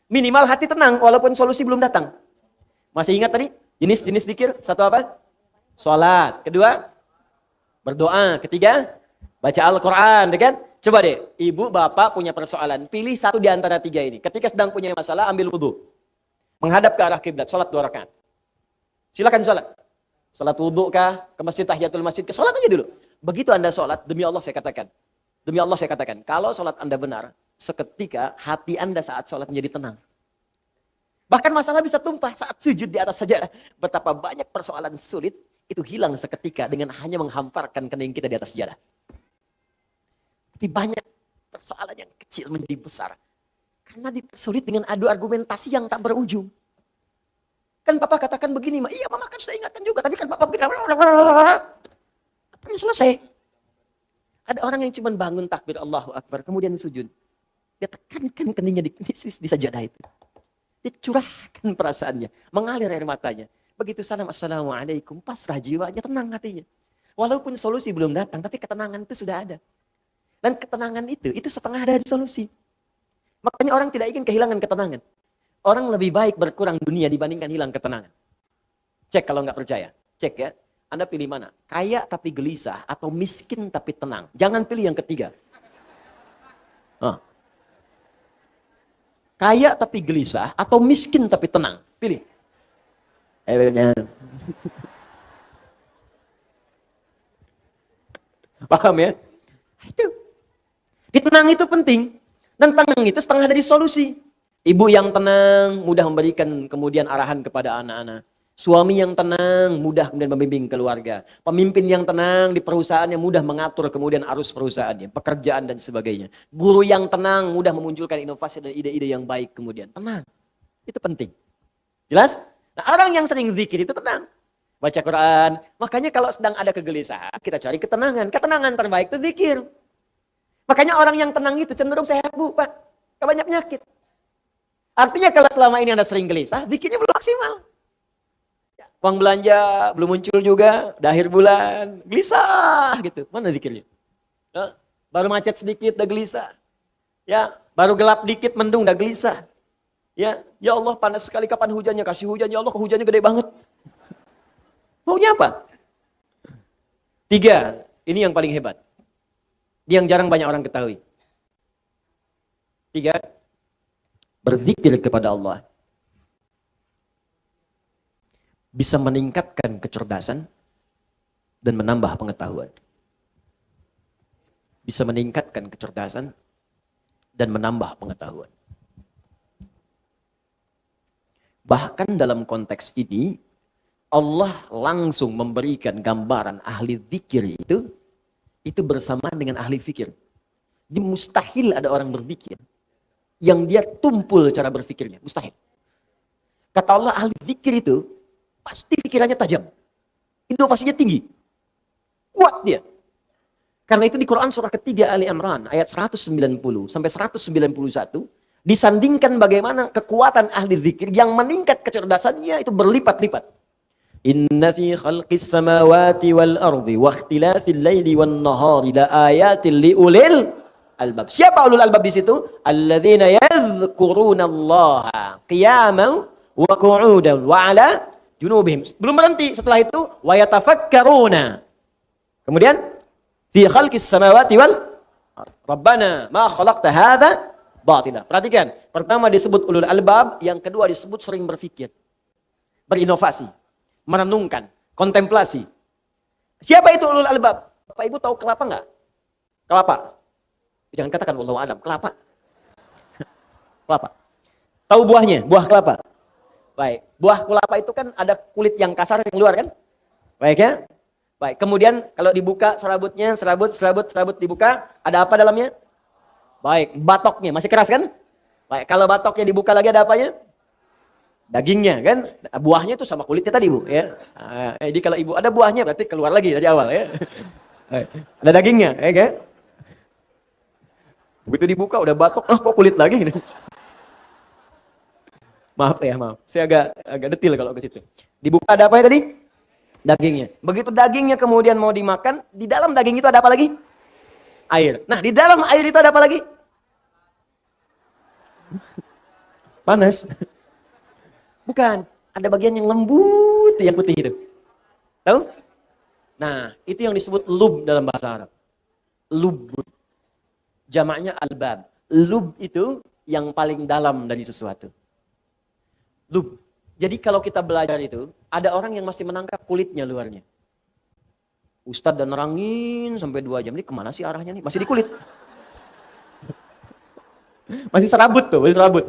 Minimal hati tenang walaupun solusi belum datang. Masih ingat tadi? Jenis-jenis zikir. Satu apa? Salat. Kedua, berdoa. Ketiga, baca Al-Quran. Kan? Coba deh, ibu, bapak punya persoalan. Pilih satu di antara tiga ini. Ketika sedang punya masalah, ambil wudhu. Menghadap ke arah kiblat. Salat 2 rakaat. Silakan salat. Salat wudhu kah? Ke masjid, tahiyatul masjid. Ke salat aja dulu. Begitu Anda salat, demi Allah saya katakan. Demi Allah saya katakan. Kalau salat Anda benar, seketika hati Anda saat salat menjadi tenang. Bahkan masalah bisa tumpah saat sujud di atas sajadah. Betapa banyak persoalan sulit itu hilang seketika dengan hanya menghamparkan kening kita di atas sajadah. Tapi banyak persoalan yang kecil menjadi besar. Karena dipersulit dengan adu argumentasi yang tak berujung. Kan Papa katakan begini, Ma. Iya, Mama kan sudah ingatkan juga. Tapi kan Papa begini. Kapan selesai? Ada orang yang cuma bangun takbir Allahu Akbar, kemudian sujud. Dia tekankan keningnya di sajadah itu. Dia curahkan perasaannya, mengalir air matanya. Begitu salam, assalamualaikum, pasrah jiwanya, tenang hatinya. Walaupun solusi belum datang, tapi ketenangan itu sudah ada. Dan ketenangan itu setengah dari solusi. Makanya orang tidak ingin kehilangan ketenangan. Orang lebih baik berkurang dunia dibandingkan hilang ketenangan. Cek kalau nggak percaya, cek ya. Anda pilih mana? Kaya tapi gelisah atau miskin tapi tenang. Jangan pilih yang ketiga. Kaya tapi gelisah atau miskin tapi tenang. Pilih. Paham ya? Itu. Tenang itu penting. Dan tenang itu setengah dari solusi. Ibu yang tenang, mudah memberikan kemudian arahan kepada anak-anak. Suami yang tenang, mudah kemudian membimbing keluarga. Pemimpin yang tenang di perusahaannya, mudah mengatur kemudian arus perusahaannya, pekerjaan dan sebagainya. Guru yang tenang, mudah memunculkan inovasi dan ide-ide yang baik kemudian. Tenang. Itu penting. Jelas? Nah, orang yang sering zikir itu tenang. Baca Quran. Makanya kalau sedang ada kegelisahan, kita cari ketenangan. Ketenangan terbaik itu zikir. Makanya orang yang tenang itu cenderung sehat, Bu, Pak. Gak banyak penyakit. Artinya kalau selama ini Anda sering gelisah, zikirnya belum maksimal. Uang belanja belum muncul juga, udah akhir bulan, gelisah gitu. Mana zikirnya? Baru macet sedikit, udah gelisah. Ya, baru gelap dikit, mendung, udah gelisah. Ya Allah panas sekali, kapan hujannya? Kasih hujan, ya Allah, hujannya gede banget. Maunya apa? 3, ini yang paling hebat. Ini yang jarang banyak orang ketahui. 3, berzikir kepada Allah. Bisa meningkatkan kecerdasan dan menambah pengetahuan. Bisa meningkatkan kecerdasan dan menambah pengetahuan. Bahkan dalam konteks ini, Allah langsung memberikan gambaran ahli zikir itu bersamaan dengan ahli fikir. Jadi mustahil ada orang berzikir yang dia tumpul cara berfikirnya. Mustahil. Kata Allah, ahli zikir itu pasti pikirannya tajam. Inovasinya tinggi. Kuat dia. Karena itu di Quran surah ketiga Ali Imran ayat 190 sampai 191 disandingkan bagaimana kekuatan ahli zikir yang meningkat kecerdasannya itu berlipat-lipat. Inna fi khalqis samawati wal ardi wa ikhtilafil laili wan nahari la ayatin li ulil albab. Siapa ulul albab di situ? Alladzina yadhkurunallaha qiyaman wa qu'udan wa 'ala junubihim. Belum berhenti, setelah itu wa yatafakkaruna. Kemudian fi khalqis samawati wal rabbana ma khalaqta hadza batila. Perhatikan, pertama disebut ulul albab, yang kedua disebut sering berpikir, berinovasi, merenungkan, kontemplasi. Siapa itu ulul albab? Bapak Ibu tahu kelapa enggak? Kelapa. Jangan katakan wallahu alam, kelapa. Kelapa. Tahu buahnya? Buah kelapa. Baik. Buah kelapa itu kan ada kulit yang kasar yang keluar kan? Baik ya? Baik. Kemudian kalau dibuka serabutnya, serabut dibuka, ada apa dalamnya? Baik. Batoknya masih keras kan? Baik. Kalau batoknya dibuka lagi ada apanya? Dagingnya kan? Buahnya itu sama kulitnya tadi Bu ya. Jadi kalau ibu ada buahnya berarti keluar lagi dari awal ya. Ada dagingnya, ya kan? Begitu dibuka udah batok, kok kulit lagi? Maaf ya, maaf. Saya agak detil kalau ke situ. Dibuka ada apa ya tadi? Dagingnya. Begitu dagingnya kemudian mau dimakan, di dalam daging itu ada apa lagi? Air. Nah, di dalam air itu ada apa lagi? Panas. Bukan. Ada bagian yang lembut, yang putih itu. Tahu? Nah, itu yang disebut lub dalam bahasa Arab. Lubut. Jamaknya albab. Lub itu yang paling dalam dari sesuatu. Lub. Jadi kalau kita belajar itu, ada orang yang masih menangkap kulitnya luarnya. Ustadz dan nerangin sampai 2 jam. Ini kemana sih arahnya nih? Masih di kulit. Masih serabut tuh, masih serabut.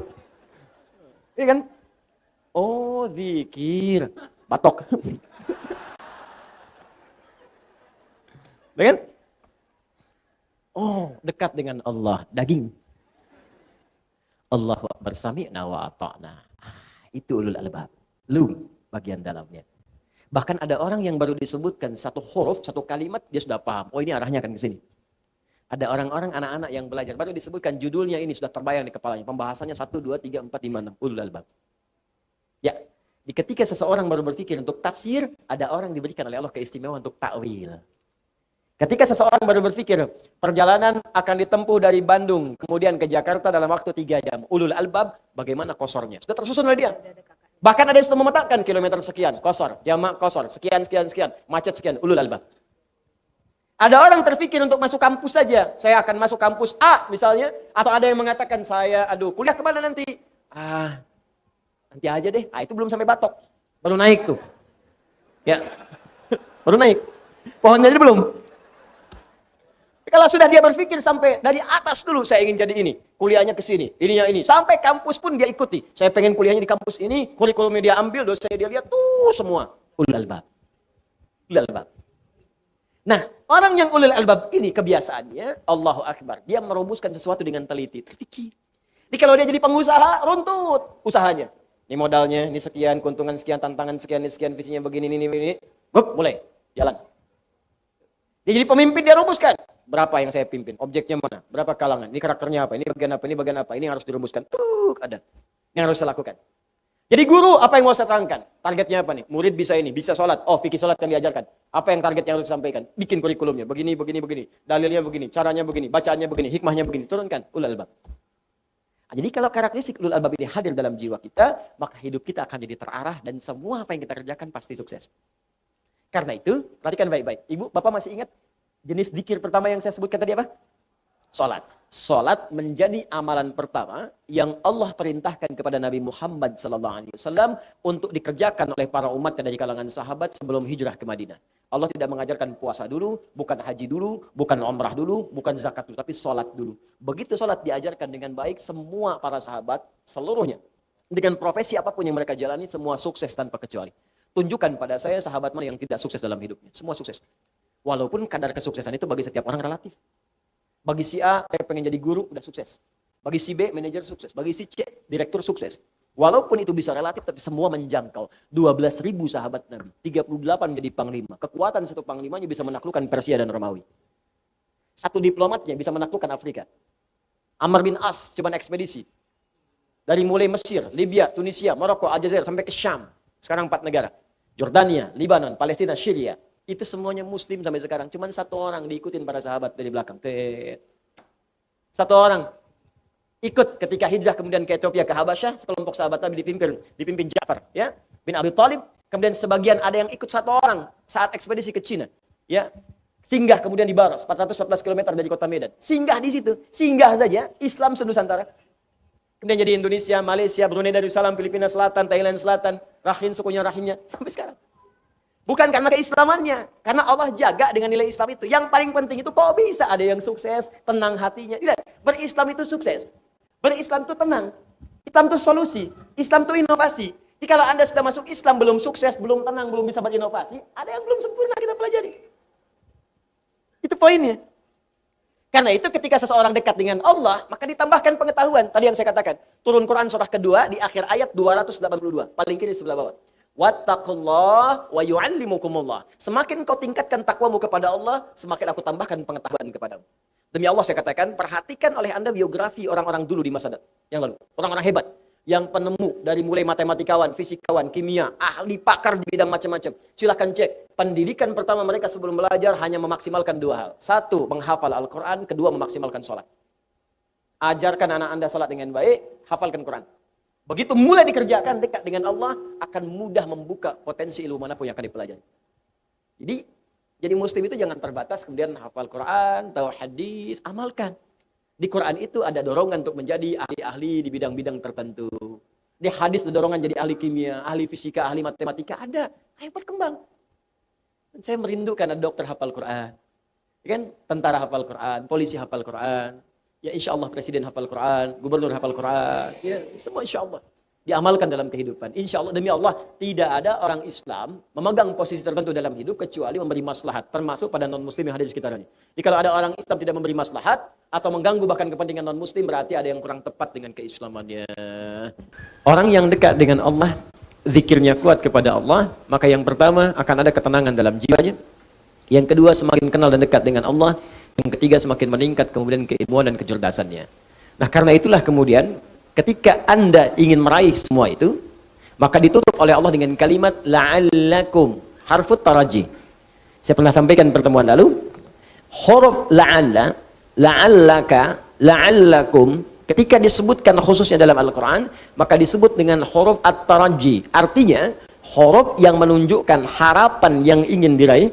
Iya kan? Oh, zikir. Batok. Kan? Oh, dekat dengan Allah. Daging. Allahu Akbar sami'na wa ata'na. Itu ulul albab. Lu bagian dalamnya. Bahkan ada orang yang baru disebutkan satu huruf, satu kalimat, dia sudah paham. Oh, ini arahnya akan ke sini. Ada orang-orang, anak-anak yang belajar. Baru disebutkan judulnya ini, sudah terbayang di kepalanya. Pembahasannya 1, 2, 3, 4, 5, 6. Ulul albab. Ya, ketika seseorang baru berpikir untuk tafsir, ada orang diberikan oleh Allah keistimewaan untuk takwil. Ketika seseorang baru berpikir, perjalanan akan ditempuh dari Bandung, kemudian ke Jakarta dalam waktu 3 jam. Ulul albab, bagaimana kosornya? Sudah tersusun oleh dia. Bahkan ada yang sudah memetakan kilometer sekian, kosor, jamak kosor, sekian, macet sekian, ulul albab. Ada orang terpikir untuk masuk kampus saja. Saya akan masuk kampus A misalnya. Atau ada yang mengatakan, kuliah kemana nanti? Nanti aja deh. Itu belum sampai batok. Baru naik tuh. Ya, baru naik. Pohonnya aja belum. Kalau sudah dia berpikir sampai dari atas dulu, saya ingin jadi ini, kuliahnya ke sini, ininya ini, sampai kampus pun dia ikuti. Saya pengen kuliahnya di kampus ini, kurikulumnya dia ambil, dosennya dia lihat, tuh semua. Ulul albab. Ulul albab. Nah, orang yang ulul albab ini kebiasaannya, Allahu Akbar, dia merumuskan sesuatu dengan teliti, terpikir. Jadi kalau dia jadi pengusaha, runtut usahanya. Ini modalnya, ini sekian, keuntungan sekian, tantangan sekian, ini sekian, visinya begini, ini. Mulai, jalan. Dia jadi pemimpin, dia rumuskan. Berapa yang saya pimpin? Objeknya mana? Berapa kalangan? Ini karakternya apa? Ini bagian apa? Ini bagian apa? Ini yang harus dirumuskan. Ada. Yang harus saya lakukan. Jadi guru, apa yang mau saya terangkan? Targetnya apa nih? Murid bisa ini, bisa sholat. Oh, fikih sholat yang diajarkan. Apa yang target yang harus disampaikan? Bikin kurikulumnya. Begini. Dalilnya begini. Caranya begini. Bacaannya begini. Hikmahnya begini. Turunkan. Ulul albab. Jadi kalau karakteristik ulul albab ini hadir dalam jiwa kita, maka hidup kita akan jadi terarah dan semua apa yang kita kerjakan pasti sukses. Karena itu, perhatikan baik-baik. Ibu, Bapak masih ingat jenis zikir pertama yang saya sebutkan tadi apa? Salat. Salat menjadi amalan pertama yang Allah perintahkan kepada Nabi Muhammad SAW untuk dikerjakan oleh para umat dari kalangan sahabat sebelum hijrah ke Madinah. Allah tidak mengajarkan puasa dulu, bukan haji dulu, bukan umrah dulu, bukan zakat dulu, tapi salat dulu. Begitu salat diajarkan dengan baik, semua para sahabat seluruhnya dengan profesi apapun yang mereka jalani, semua sukses tanpa kecuali. Tunjukkan pada saya sahabat mana yang tidak sukses dalam hidupnya. Semua sukses. Walaupun kadar kesuksesan itu bagi setiap orang relatif. Bagi si A, saya pengen jadi guru, udah sukses. Bagi si B, manajer sukses. Bagi si C, direktur sukses. Walaupun itu bisa relatif, tapi semua menjangkau. 12.000 sahabat Nabi. 38 menjadi panglima. Kekuatan satu panglimanya bisa menaklukkan Persia dan Romawi. Satu diplomatnya bisa menaklukkan Afrika. Amr bin As, cuman ekspedisi. Dari mulai Mesir, Libya, Tunisia, Maroko, Aljazair, sampai ke Syam. Sekarang 4 negara. Jordania, Libanon, Palestina, Syria. Itu semuanya muslim sampai sekarang. Cuman satu orang diikutin para sahabat dari belakang. Satu orang ikut ketika hijrah kemudian ke Ethiopia, ke Habasyah. Sekelompok sahabat Nabi dipimpin Ja'far ya, bin Abi Thalib. Kemudian sebagian ada yang ikut satu orang saat ekspedisi ke Cina. Ya, singgah kemudian di Baros, 414 km dari kota Medan. Singgah di situ. Singgah saja Islam senusantara. Kemudian jadi Indonesia, Malaysia, Brunei Darussalam, Filipina Selatan, Thailand Selatan, Rakhine, sukunya Rakhine sampai sekarang. Bukan karena keislamannya, karena Allah jaga dengan nilai Islam itu. Yang paling penting itu kok bisa ada yang sukses, tenang hatinya. Tidak, berislam itu sukses. Berislam itu tenang. Islam itu solusi. Islam itu inovasi. Jadi kalau Anda sudah masuk Islam, belum sukses, belum tenang, belum bisa berinovasi, ada yang belum sempurna kita pelajari. Itu poinnya. Karena itu ketika seseorang dekat dengan Allah, maka ditambahkan pengetahuan. Tadi yang saya katakan, turun Quran surah kedua di akhir ayat 282, paling kiri sebelah bawah. Wattaqullah wa yu'allimukumullah. Semakin kau tingkatkan takwamu kepada Allah, semakin aku tambahkan pengetahuan kepadamu. Demi Allah saya katakan, perhatikan oleh Anda biografi orang-orang dulu di masa yang lalu. Orang-orang hebat. Yang penemu dari mulai matematikawan, fisikawan, kimia, ahli pakar di bidang macam-macam. Silahkan cek. Pendidikan pertama mereka sebelum belajar hanya memaksimalkan dua hal. Satu, menghafal Al-Quran. Kedua, memaksimalkan sholat. Ajarkan anak Anda sholat dengan baik, hafalkan Quran. Begitu mulai dikerjakan dekat dengan Allah, akan mudah membuka potensi ilmu manapun yang akan dipelajari. Jadi muslim itu jangan terbatas kemudian hafal Quran, tahu hadis, amalkan. Di Quran itu ada dorongan untuk menjadi ahli-ahli di bidang-bidang tertentu. Di hadis ada dorongan jadi ahli kimia, ahli fisika, ahli matematika, ada. Ayo berkembang. Dan saya merindukan ada dokter hafal Quran. Ya kan? Tentara hafal Quran, polisi hafal Quran. Ya insya Allah presiden hafal Quran, gubernur hafal Quran. Ya semua insya Allah. Diamalkan dalam kehidupan. Insya Allah, demi Allah, tidak ada orang Islam memegang posisi tertentu dalam hidup kecuali memberi maslahat, termasuk pada non-muslim yang hadir di sekitarnya. Jadi kalau ada orang Islam tidak memberi maslahat atau mengganggu bahkan kepentingan non-muslim, berarti ada yang kurang tepat dengan keislamannya. Orang yang dekat dengan Allah, zikirnya kuat kepada Allah, maka yang pertama akan ada ketenangan dalam jiwanya. Yang kedua, semakin kenal dan dekat dengan Allah. Yang ketiga, semakin meningkat kemudian keilmuan dan kecerdasannya. Nah, karena itulah kemudian ketika Anda ingin meraih semua itu, maka ditutup oleh Allah dengan kalimat la'allakum, harfut taraji. Saya pernah sampaikan pertemuan lalu, huruf la'alla, la'allaka, la'allakum, ketika disebutkan khususnya dalam Al-Quran, maka disebut dengan huruf at-taraji. Artinya, huruf yang menunjukkan harapan yang ingin diraih,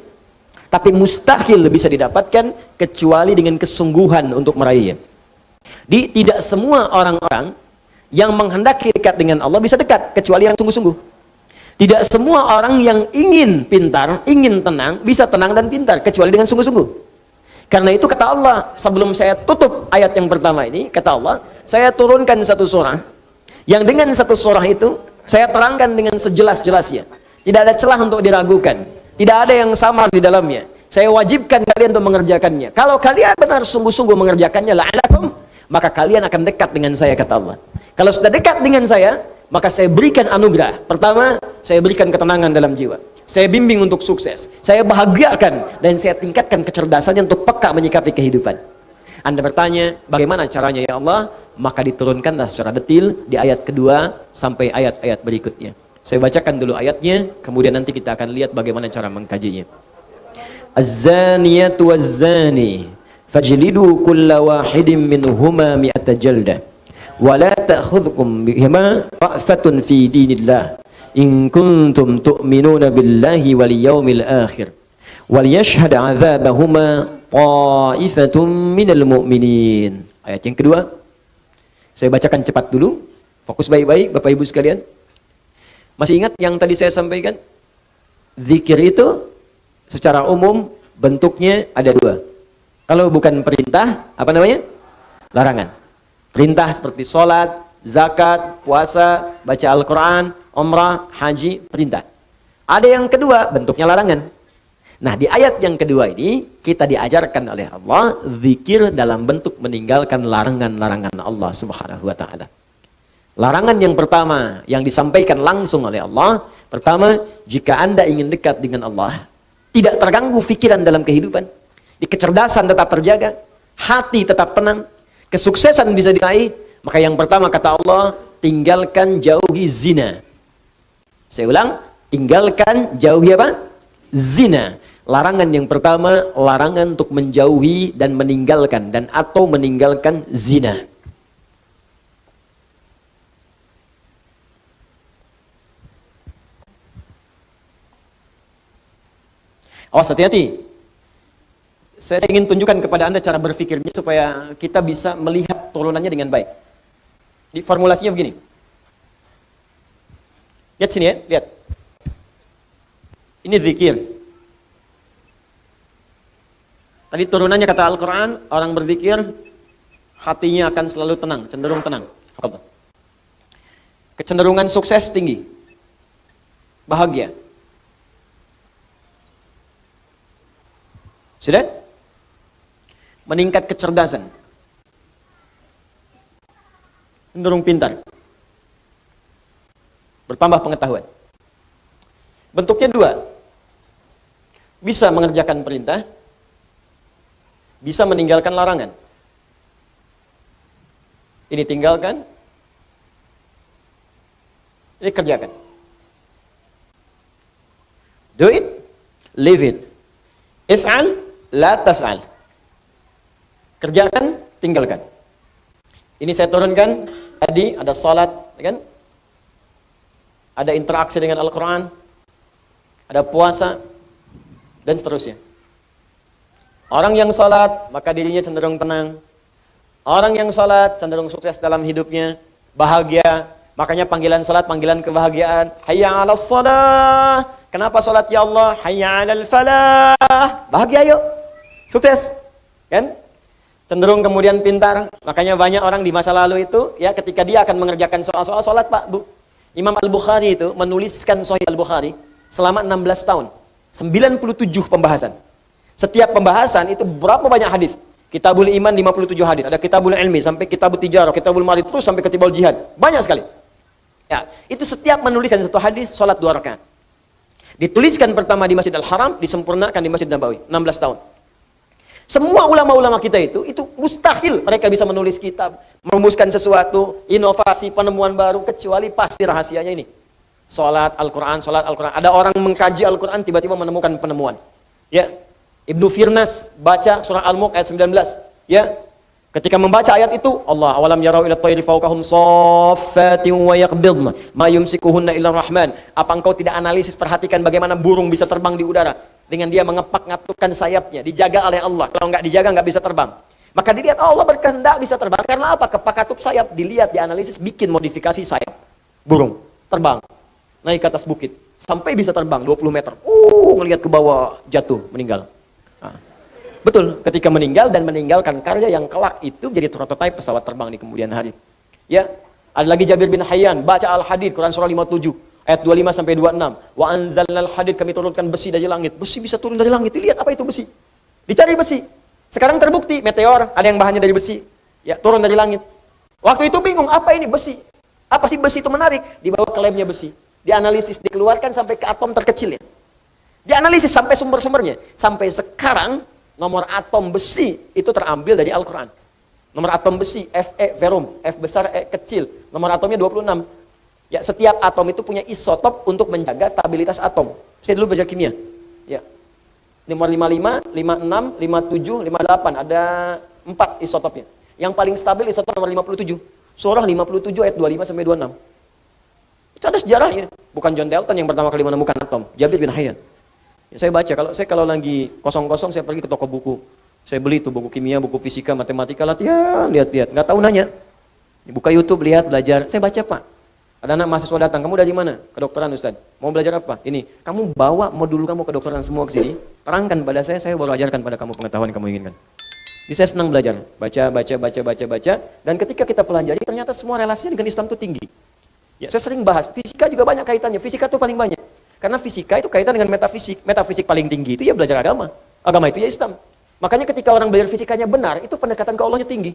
tapi mustahil bisa didapatkan kecuali dengan kesungguhan untuk meraihnya. Tidak semua orang-orang yang menghendaki dekat dengan Allah bisa dekat, kecuali yang sungguh-sungguh. Tidak semua orang yang ingin pintar, ingin tenang, bisa tenang dan pintar, kecuali dengan sungguh-sungguh. Karena itu kata Allah, sebelum saya tutup ayat yang pertama ini, kata Allah, saya turunkan satu surah, yang dengan satu surah itu, saya terangkan dengan sejelas-jelasnya. Tidak ada celah untuk diragukan. Tidak ada yang samar di dalamnya. Saya wajibkan kalian untuk mengerjakannya. Kalau kalian benar sungguh-sungguh mengerjakannya, la'alakum, maka kalian akan dekat dengan saya, kata Allah. Kalau sudah dekat dengan saya, maka saya berikan anugerah. Pertama, saya berikan ketenangan dalam jiwa. Saya bimbing untuk sukses. Saya bahagiakan dan saya tingkatkan kecerdasannya untuk peka menyikapi kehidupan. Anda bertanya, bagaimana caranya ya Allah? Maka diturunkanlah secara detail di ayat kedua sampai ayat-ayat berikutnya. Saya bacakan dulu ayatnya, kemudian nanti kita akan lihat bagaimana cara mengkajinya. Az-zaniyatu waz-zani fajlidu kulla wahidin minhuma mi'ata jaldah wa la ta'khudhukum bihima ra'fatun fi dinillah in kuntum tu'minuna billahi wal yawmil akhir wal yashhad 'adzabahuma ta'ifatun minal mu'minin. Ayat yang kedua saya bacakan cepat dulu, fokus baik-baik Bapak Ibu sekalian. Masih ingat yang tadi saya sampaikan? Zikir itu secara umum bentuknya ada dua. Kalau bukan perintah, apa namanya? Larangan. Perintah seperti sholat, zakat, puasa, baca Al-Quran, umrah, haji, perintah. Ada yang kedua, bentuknya larangan. Nah, di ayat yang kedua ini, kita diajarkan oleh Allah, zikir dalam bentuk meninggalkan larangan-larangan Allah Subhanahu wa Ta'ala. Larangan yang pertama, yang disampaikan langsung oleh Allah, pertama, jika Anda ingin dekat dengan Allah, tidak terganggu pikiran dalam kehidupan, di kecerdasan tetap terjaga, hati tetap tenang, kesuksesan bisa diraih, maka yang pertama kata Allah, tinggalkan jauhi zina. Saya ulang, tinggalkan jauhi apa? Zina. Larangan yang pertama, larangan untuk menjauhi dan meninggalkan dan atau meninggalkan zina. Awas, hati-hati. Saya ingin tunjukkan kepada Anda cara berpikirnya supaya kita bisa melihat turunannya dengan baik. Di formulasinya begini. Lihat sini ya, lihat. Ini zikir. Tadi turunannya kata Al-Quran, orang berzikir, hatinya akan selalu tenang, cenderung tenang. kecenderungan sukses tinggi, bahagia. Sudah? Meningkat kecerdasan, cenderung pintar, bertambah pengetahuan. Bentuknya dua, bisa mengerjakan perintah, bisa meninggalkan larangan. Ini tinggalkan, ini kerjakan. Do it, leave it. If'al, la taf'al. Kerjakan, tinggalkan. Ini saya turunkan tadi, ada salat, kan? Ada interaksi dengan Al-Quran, ada puasa, dan seterusnya. Orang yang salat, maka dirinya cenderung tenang. Orang yang salat cenderung sukses dalam hidupnya, bahagia. Makanya panggilan salat, panggilan kebahagiaan. Hayya 'alas shalah. Kenapa salat ya Allah? Hayya 'alal falah. Bahagia yuk. Sukses. Kan? Cenderung kemudian pintar. Makanya banyak orang di masa lalu itu, ya ketika dia akan mengerjakan soal-soal salat, Pak, Bu. Imam Al-Bukhari itu menuliskan Sahih Al-Bukhari selama 16 tahun. 97 pembahasan. Setiap pembahasan itu berapa banyak hadis? Kitabul Iman 57 hadis, ada Kitabul Ilmi sampai Kitabul Tijarah, Kitabul Mali, terus sampai Kitabul Jihad. Banyak sekali. Ya, itu setiap menuliskan satu hadis salat 2 rakaat. Dituliskan pertama di Masjid Al-Haram, disempurnakan di Masjid Nabawi, 16 tahun. Semua ulama-ulama kita itu mustahil mereka bisa menulis kitab, merumuskan sesuatu, inovasi, penemuan baru, kecuali pasti rahasianya ini. Salat Al-Quran, salat Al-Quran. Ada orang mengkaji Al-Quran, tiba-tiba menemukan penemuan. Ya, Ibnu Firnas baca surah Al-Mulk ayat 19. Ya, ketika membaca ayat itu, Allah awalam yarau ila tayri fawqahum saffatin wa yaqbidna ma yumsikuhunna illa rahman. Apa engkau tidak analisis, perhatikan bagaimana burung bisa terbang di udara dengan dia mengepak-ngatukan sayapnya, dijaga oleh Allah. Kalau nggak dijaga nggak bisa terbang. Maka dilihat Allah berkehendak bisa terbang. Karena apa? Kepak-katup sayap, dilihat, dianalisis, bikin modifikasi sayap burung terbang naik ke atas bukit sampai bisa terbang 20 meter. Ngelihat ke bawah, jatuh, meninggal. Nah, betul, ketika meninggal dan meninggalkan karya yang kelak itu jadi prototipe pesawat terbang di kemudian hari. Ya, ada lagi Jabir bin Hayyan baca Al-Hadid, Quran surah 57 ayat 25 sampai 26. Wa anzalnal hadid, kami turunkan besi dari langit. Besi bisa turun dari langit. Dilihat apa itu besi. Dicari besi. Sekarang terbukti meteor ada yang bahannya dari besi. Ya, turun dari langit. Waktu itu bingung, apa ini besi? Apa sih besi itu menarik? Dibawa ke labnya besi. Dianalisis, dikeluarkan sampai ke atom terkecil ya. Dianalisis sampai sumber-sumbernya. Sampai sekarang nomor atom besi itu terambil dari Al-Quran. Nomor atom besi Fe verum, F besar E kecil. Nomor atomnya 26. Ya, setiap atom itu punya isotop untuk menjaga stabilitas atom. Saya dulu belajar kimia. Ya. Nomor 55, 56, 57, 58. Ada 4 isotopnya. Yang paling stabil isotop nomor 57. Surah 57 ayat 25 sampai 26. Itu ada sejarahnya. Bukan John Dalton yang pertama kali menemukan atom. Jabir bin Hayyan. Ya, saya baca, kalau lagi kosong-kosong saya pergi ke toko buku. Saya beli tuh buku kimia, buku fisika, matematika, latihan, lihat-lihat. Nggak tahu nanya. Buka YouTube, lihat, belajar. Saya baca, Pak. Ada anak mahasiswa datang, kamu dari mana? Kedokteran, Ustaz. Mau belajar apa? Ini, kamu bawa modul kamu kedokteran semua ke sini. Terangkan pada saya baru ajarkan pada kamu pengetahuan yang kamu inginkan. Jadi saya senang belajar. Baca. Dan ketika kita pelajari, ternyata semua relasinya dengan Islam itu tinggi. Ya, saya sering bahas, fisika juga banyak kaitannya. Fisika itu paling banyak. Karena fisika itu kaitan dengan metafisik. Metafisik paling tinggi itu ya belajar agama. Agama itu ya Islam. Makanya ketika orang belajar fisikanya benar, itu pendekatan ke Allahnya tinggi.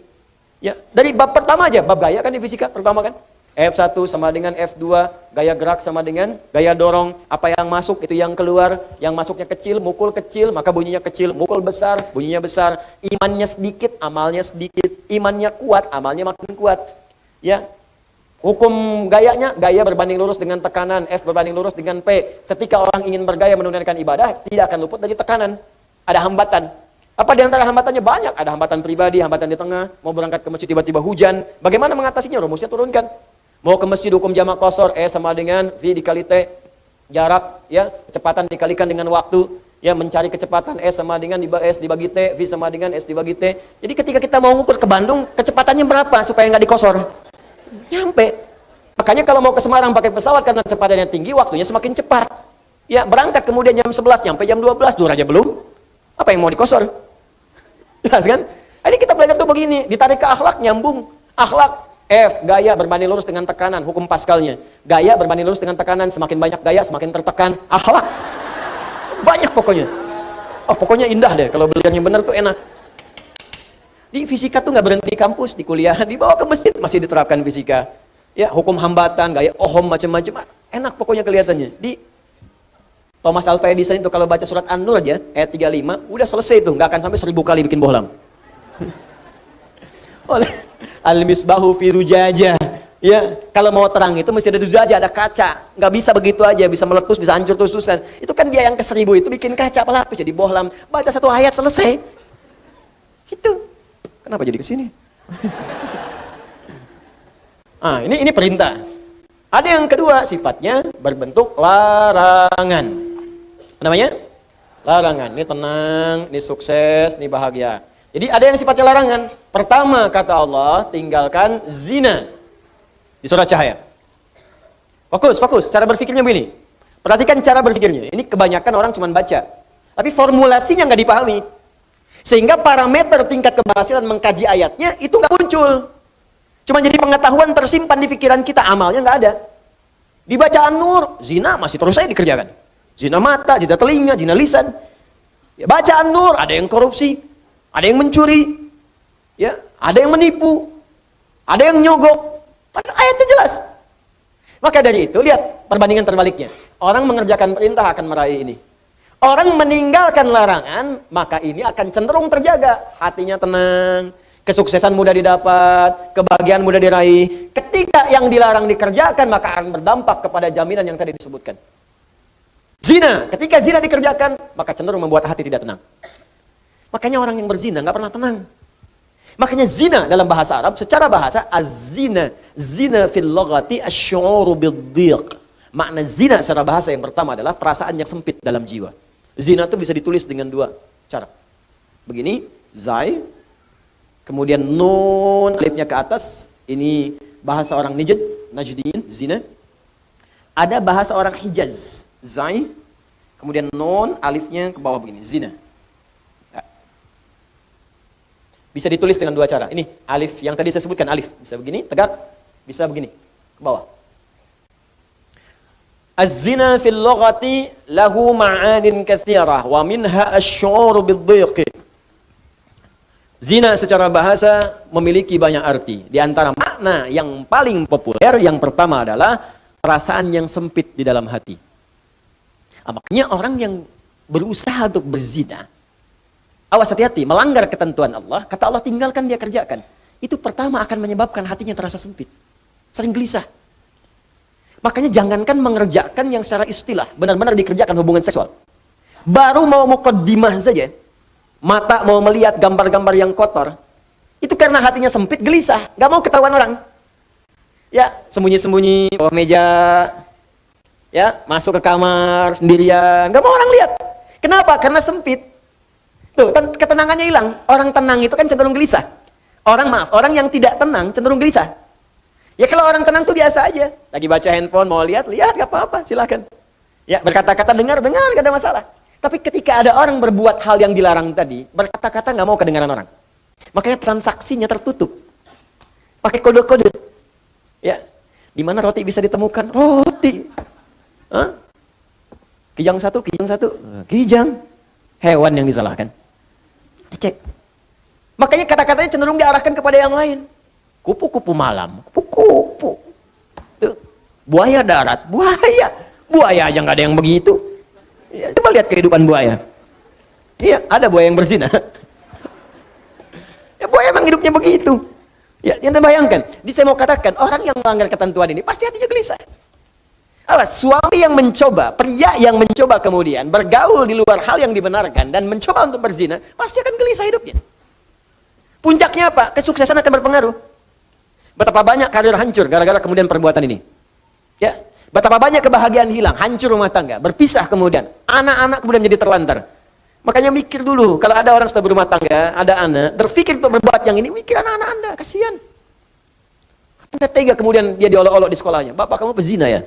Ya, dari bab pertama aja, bab gaya kan di fisika pertama kan. F1 sama dengan F2, gaya gerak sama dengan gaya dorong. Apa yang masuk itu yang keluar. Yang masuknya kecil, mukul kecil, maka bunyinya kecil. Mukul besar, bunyinya besar. Imannya sedikit, amalnya sedikit. Imannya kuat, amalnya makin kuat. Ya. Hukum gayanya, gaya berbanding lurus dengan tekanan, F berbanding lurus dengan P. Ketika orang ingin bergaya menunaikan ibadah, tidak akan luput dari tekanan. Ada hambatan. Apa di antara hambatannya? Banyak. Ada hambatan pribadi, hambatan di tengah. Mau berangkat ke masjid tiba-tiba hujan. Bagaimana mengatasinya? Rumusnya turunkan. Mau ke masjid hukum jamak qashar, E sama dengan V dikali T. Jarak, ya, kecepatan dikalikan dengan waktu. Ya, mencari kecepatan S sama dengan S dibagi T, V sama dengan S dibagi T. Jadi ketika kita mau ngukur ke Bandung, kecepatannya berapa supaya nggak dikosor? Nyampe. Makanya kalau mau ke Semarang pakai pesawat karena kecepatannya tinggi, waktunya semakin cepat. Ya, berangkat kemudian jam 11, nyampe jam 12, zuhur aja belum. Apa yang mau dikosor? Jelas kan? Ini kita belajar tuh begini, ditarik ke akhlak, nyambung. Akhlak, F, gaya berbanding lurus dengan tekanan, hukum Pascalnya. Gaya berbanding lurus dengan tekanan, semakin banyak gaya, semakin tertekan. Akhlak. Banyak pokoknya. Oh, pokoknya indah deh, kalau belajarnya benar tuh enak. Di fisika tuh nggak berhenti di kampus, di kuliah, dibawa ke masjid, masih diterapkan fisika. Ya, hukum hambatan, gaya Ohm, macam-macam. Enak pokoknya kelihatannya. Di Thomas Alva Edison itu kalau baca surat An-Nur aja, ayat 35, udah selesai tuh, nggak akan sampai 1000 kali bikin bohlam. Oleh Al-Misbahu fi Zujajah. Ya, kalau mau terang itu mesti ada zujajah, ada kaca. Nggak bisa begitu aja, bisa meletus, bisa hancur terus-terusan. Itu kan dia yang ke 1000 itu bikin kaca pelapis jadi bohlam. Baca satu ayat selesai. Itu. Kenapa jadi ke sini? Ini perintah. Ada yang kedua, sifatnya berbentuk larangan. Apa namanya? Larangan. Ini tenang, ini sukses, ini bahagia. Jadi ada yang sifatnya larangan. Pertama kata Allah, tinggalkan zina. Di surah Cahaya. Fokus. Cara berpikirnya begini. Perhatikan cara berpikirnya. Ini kebanyakan orang cuma baca. Tapi formulasinya nggak dipahami. Sehingga parameter tingkat keberhasilan mengkaji ayatnya itu nggak muncul. Cuma jadi pengetahuan tersimpan di pikiran kita, amalnya nggak ada. Di bacaan Nur, zina masih terus saja dikerjakan. Zina mata, zina telinga, zina lisan. Ya, bacaan Nur, ada yang korupsi, ada yang mencuri, ya, ada yang menipu, ada yang nyogok. Padahal ayatnya jelas. Maka dari itu, lihat perbandingan terbaliknya. Orang mengerjakan perintah akan meraih ini. Orang meninggalkan larangan, maka ini akan cenderung terjaga. Hatinya tenang, kesuksesan mudah didapat, kebahagiaan mudah diraih. Ketika yang dilarang dikerjakan, maka akan berdampak kepada jaminan yang tadi disebutkan. Zina, ketika zina dikerjakan, maka cenderung membuat hati tidak tenang. Makanya orang yang berzina nggak pernah tenang. Makanya zina dalam bahasa Arab, secara bahasa, az-zina. Zina fil lughati asy-syu'uru bid-dhiq. Makna zina secara bahasa yang pertama adalah perasaan yang sempit dalam jiwa. Zina itu bisa ditulis dengan dua cara. Begini, zai, kemudian nun, alifnya ke atas. Ini bahasa orang Najdiyin, zina. Ada bahasa orang Hijaz, zai, kemudian nun, alifnya ke bawah begini, zina. Bisa ditulis dengan dua cara. Ini alif yang tadi saya sebutkan, alif. Bisa begini, tegak, bisa begini, ke bawah. Az-zina fil lughati lahu ma'anin katsirah wa minha asy-syu'ur bid-dhiq. Zina secara bahasa memiliki banyak arti. Di antara makna yang paling populer yang pertama adalah perasaan yang sempit di dalam hati. Makanya orang yang berusaha untuk berzina, awas hati-hati, melanggar ketentuan Allah, kata Allah tinggalkan dia kerjakan. Itu pertama akan menyebabkan hatinya terasa sempit. Sering gelisah. Makanya jangankan mengerjakan yang secara istilah, benar-benar dikerjakan hubungan seksual. Baru mau mukaddimah saja, mata mau melihat gambar-gambar yang kotor, itu karena hatinya sempit, gelisah, gak mau ketahuan orang. Ya, sembunyi-sembunyi bawah meja, ya, masuk ke kamar sendirian, gak mau orang lihat. Kenapa? Karena sempit. Tuh, ketenangannya hilang. Orang tenang itu kan cenderung gelisah. Orang yang tidak tenang cenderung gelisah. Ya kalau orang tenang tuh biasa aja. Lagi baca handphone, mau lihat, gak apa-apa, silakan. Ya, berkata-kata dengar, gak ada masalah. Tapi ketika ada orang berbuat hal yang dilarang tadi, berkata-kata gak mau kedengaran orang. Makanya transaksinya tertutup. Pakai kode-kode. Ya, di mana roti bisa ditemukan? Roti. Hah? Kijang satu. Kijang. Hewan yang disalahkan. Cek. Makanya kata-katanya cenderung diarahkan kepada yang lain. Kupu-kupu malam, kupu-kupu. Tuh. Buaya darat, buaya aja nggak ada yang begitu. Ya, coba lihat kehidupan buaya. Iya, ada buaya yang berzina. Ya, buaya emang hidupnya begitu. Ya, yang bayangkan. Jadi saya mau katakan, orang yang melanggar ketentuan ini pasti hatinya gelisah. Awas, suami yang mencoba, pria yang mencoba kemudian bergaul di luar hal yang dibenarkan dan mencoba untuk berzina, pasti akan gelisah hidupnya. Puncaknya apa? Kesuksesan akan berpengaruh. Betapa banyak karir hancur gara-gara kemudian perbuatan ini. Ya, betapa banyak kebahagiaan hilang, hancur rumah tangga, berpisah kemudian, anak-anak kemudian menjadi terlantar. Makanya mikir dulu, kalau ada orang sudah berumah tangga, ada anak, berpikir untuk berbuat yang ini, mikir anak-anak Anda, kasihan. Anda tega kemudian dia diolok-olok di sekolahnya, bapak kamu pezina ya?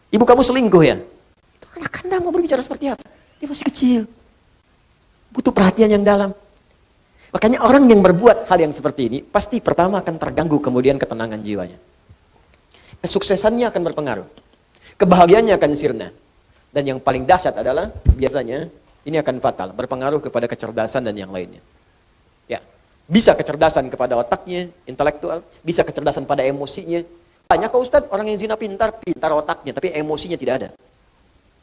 Ibu kamu selingkuh ya? Itu anak Anda mau berbicara seperti apa? Dia masih kecil. Butuh perhatian yang dalam. Makanya orang yang berbuat hal yang seperti ini, pasti pertama akan terganggu kemudian ketenangan jiwanya. Kesuksesannya akan berpengaruh. Kebahagiaannya akan sirna. Dan yang paling dahsyat adalah, biasanya, ini akan fatal, berpengaruh kepada kecerdasan dan yang lainnya. Ya, bisa kecerdasan kepada otaknya, intelektual, bisa kecerdasan pada emosinya. Banyak kok Ustadz, orang yang zina pintar otaknya, tapi emosinya tidak ada.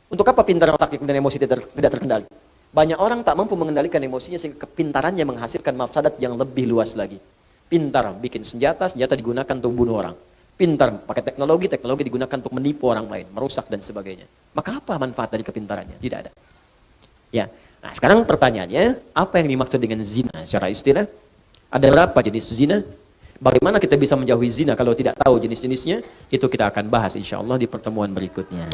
Untuk apa pintar otaknya kemudian emosi tidak terkendali? Banyak orang tak mampu mengendalikan emosinya sehingga kepintarannya menghasilkan mafsadat yang lebih luas lagi. Pintar bikin senjata digunakan untuk bunuh orang. Pintar pakai teknologi digunakan untuk menipu orang lain, merusak dan sebagainya. Maka apa manfaat dari kepintarannya? Tidak ada. Ya. Nah, sekarang pertanyaannya, apa yang dimaksud dengan zina secara istilah? Ada berapa jenis zina? Bagaimana kita bisa menjauhi zina kalau tidak tahu jenis-jenisnya? Itu kita akan bahas insya Allah di pertemuan berikutnya.